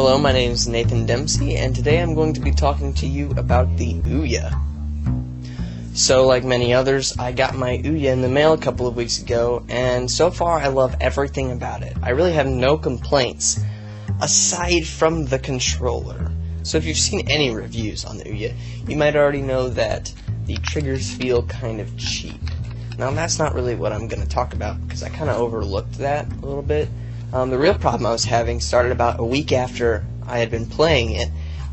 Hello, my name is Nathan Dempsey, and today I'm going to be talking to you about the OUYA. So, like many others, I got my OUYA in the mail a couple of weeks ago, and so far I love everything about it. I really have no complaints, aside from the controller. So if you've seen any reviews on the OUYA, you might already know that the triggers feel kind of cheap. Now, that's not really what I'm going to talk about, because I kind of overlooked that a little bit. The real problem I was having started about a week after I had been playing it.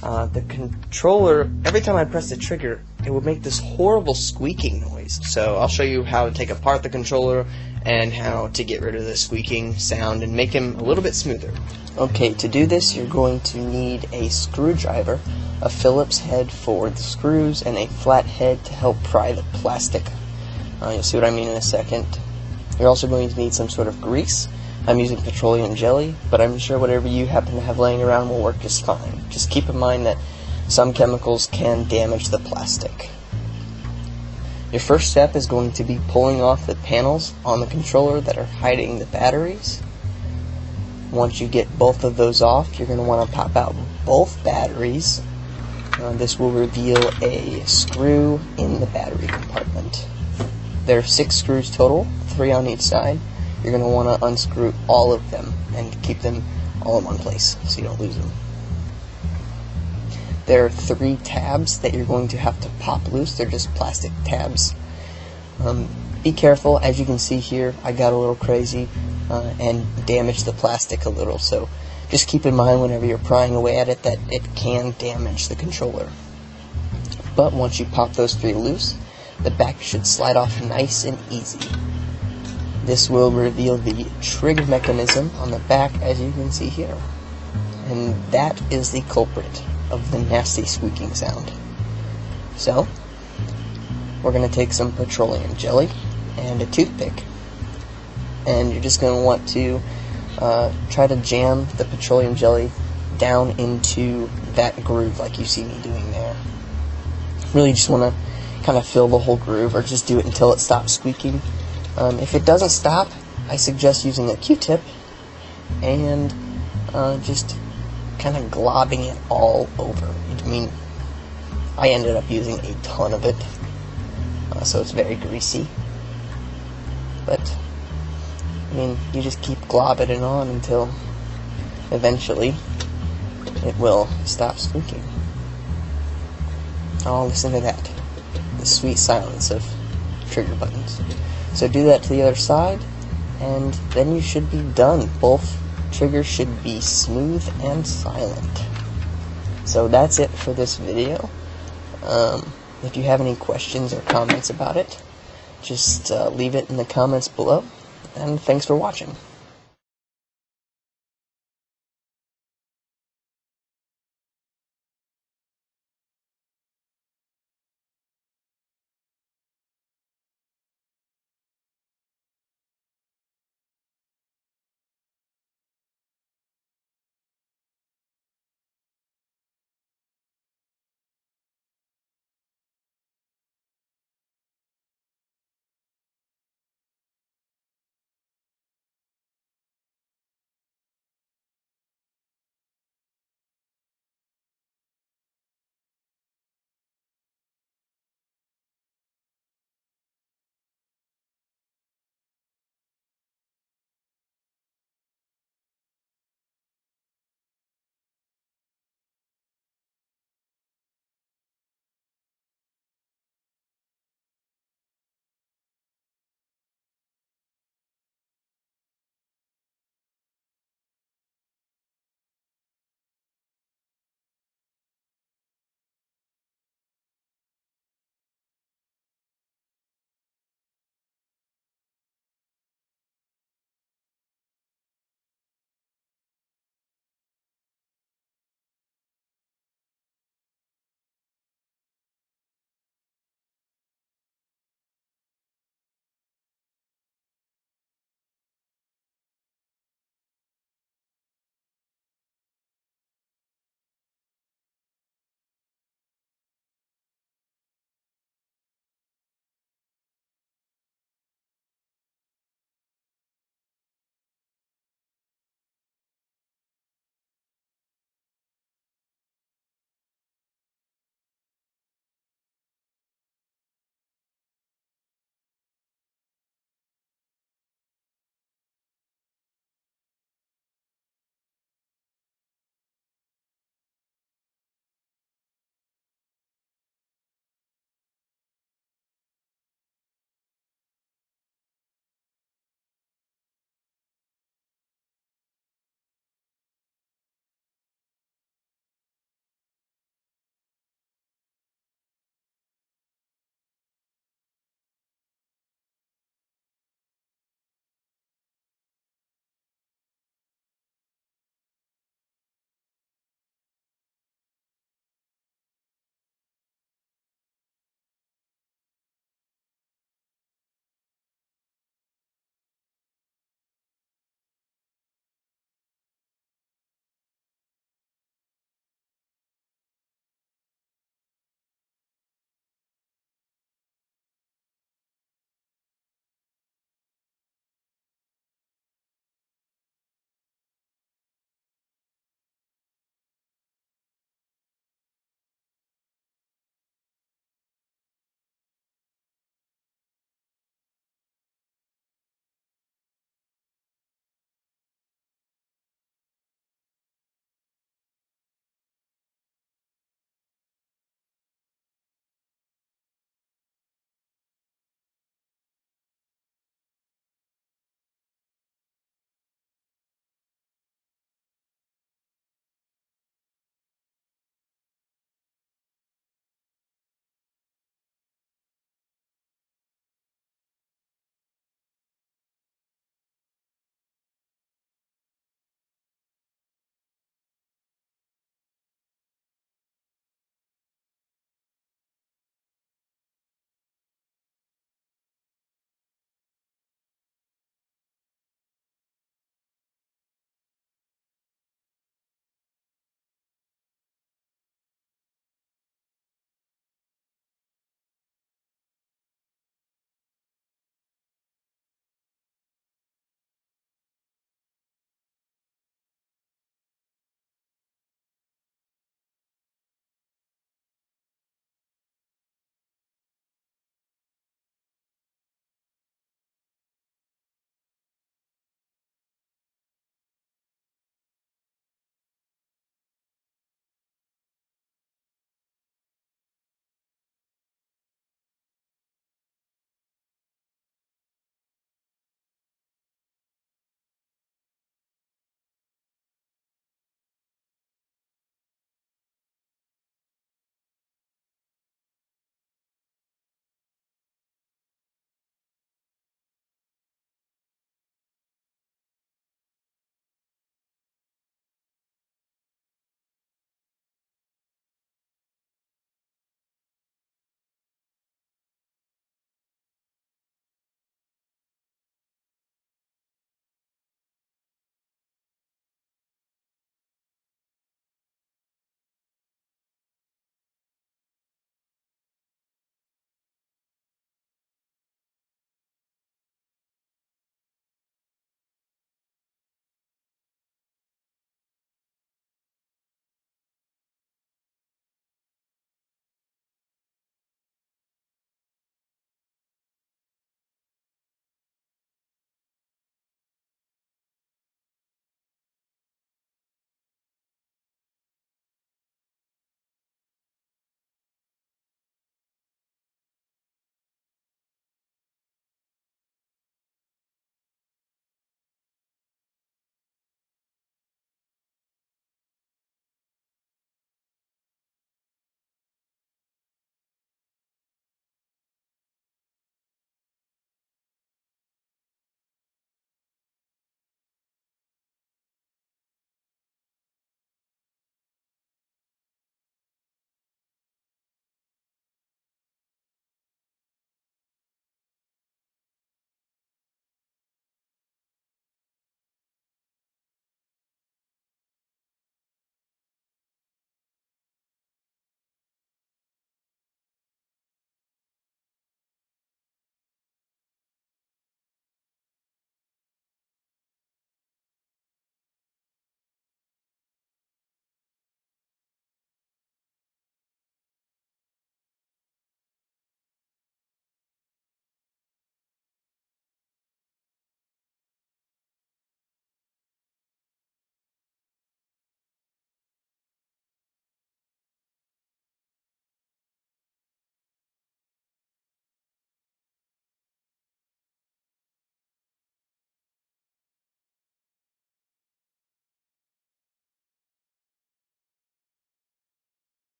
The controller, every time I pressed the trigger, it would make this horrible squeaking noise. So I'll show you how to take apart the controller and how to get rid of the squeaking sound and make him a little bit smoother. Okay, to do this you're going to need a screwdriver, a Phillips head for the screws, and a flat head to help pry the plastic. You'll see what I mean in a second. You're also going to need some sort of grease. I'm using petroleum jelly, but I'm sure whatever you happen to have laying around will work just fine. Just keep in mind that some chemicals can damage the plastic. Your first step is going to be pulling off the panels on the controller that are hiding the batteries. Once you get both of those off, you're going to want to pop out both batteries. This will reveal a screw in the battery compartment. There are 6 screws total, 3 on each side. You're going to want to unscrew all of them and keep them all in one place so you don't lose them. There are 3 tabs that you're going to have to pop loose. They're just plastic tabs. Be careful. As you can see here, I got a little crazy and damaged the plastic a little, so just keep in mind whenever you're prying away at it that it can damage the controller. But once you pop those 3 loose, the back should slide off nice and easy. This will reveal the trigger mechanism on the back, as you can see here. And that is the culprit of the nasty squeaking sound. So, we're going to take some petroleum jelly and a toothpick. And you're just going to want to try to jam the petroleum jelly down into that groove like you see me doing there. Really just want to kind of fill the whole groove, or just do it until it stops squeaking. If it doesn't stop, I suggest using a Q-tip and just kind of globbing it all over. I mean, I ended up using a ton of it, so it's very greasy. But, I mean, you just keep globbing it on until eventually it will stop squeaking. Oh, listen to that. The sweet silence of trigger buttons. So do that to the other side, and then you should be done. Both triggers should be smooth and silent. So that's it for this video. If you have any questions or comments about it, just leave it in the comments below, and thanks for watching.